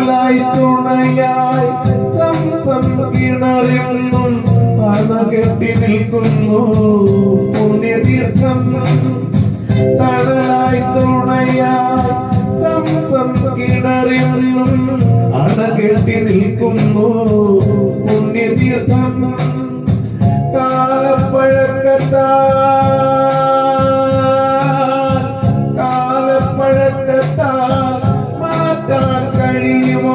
തണലായി തുണയായി കിണറിൽ അണകെട്ടി നിൽക്കുന്നു പുണ്യതീർത്ഥം. തണലായി തുണയായി കിണറിൽ അണകെട്ടി നിൽക്കുന്നു പുണ്യതീർത്ഥം. കാലപ്പഴക്കത്താൽ മാറ്റാൻ കഴിയുമോ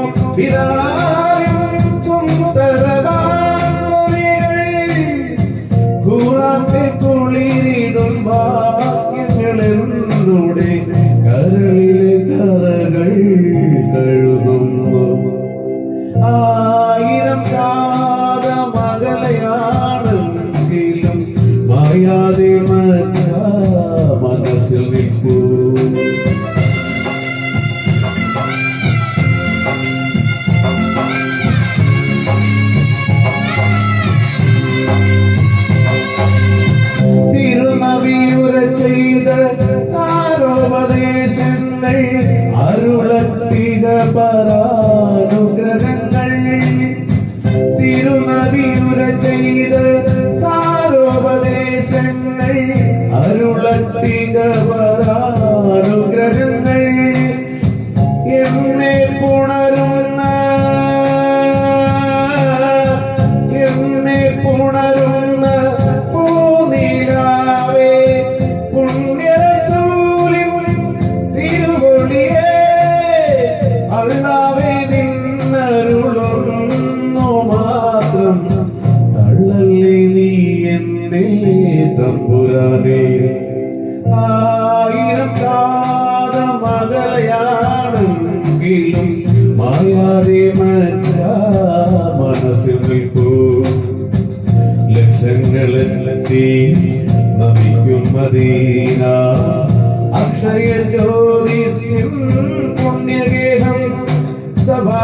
കൂറാത്തെ കുളിരിടും ഭാഗ്യങ്ങളെന്നൂടെ കരളിലെ കരകൾ കഴുകുന്നു. 1000 കാതമകലയാണെങ്കിലും മായാതെ മനസ്സിൽ നിൽക്കൂ. തിരുനബിയുര ചെയ്ത സാരോപദേശങ്ങൾ അരുളത്തിക പരാനുഗ്രഹങ്ങൾ. തിരുനബിയുര ചെയ്ത സാരോപദേശങ്ങൾ അരുളത്തിക പരാനുഗ്രഹങ്ങൾ. എന്നെ പുണരുന്ന പൂനിലാവേ പുണ്യരസൂലിൻ തിരുവൊളിയേ അല്ലാവേ നിന്നരുളൊന്നു മാത്രം തള്ളല്ലേ നീ എന്നെ തമ്പുരാനേ. 1000 കാതമകലയാണെങ്കിലും മായാതെ മനസ്സിൽ നിൽക്കൂ. ലക്ഷങ്ങളെത്തി നമിക്കും മദീന അക്ഷയ ജ്യോതിസിൻ പുണ്യഗേഹം. സഭാമലയുടെ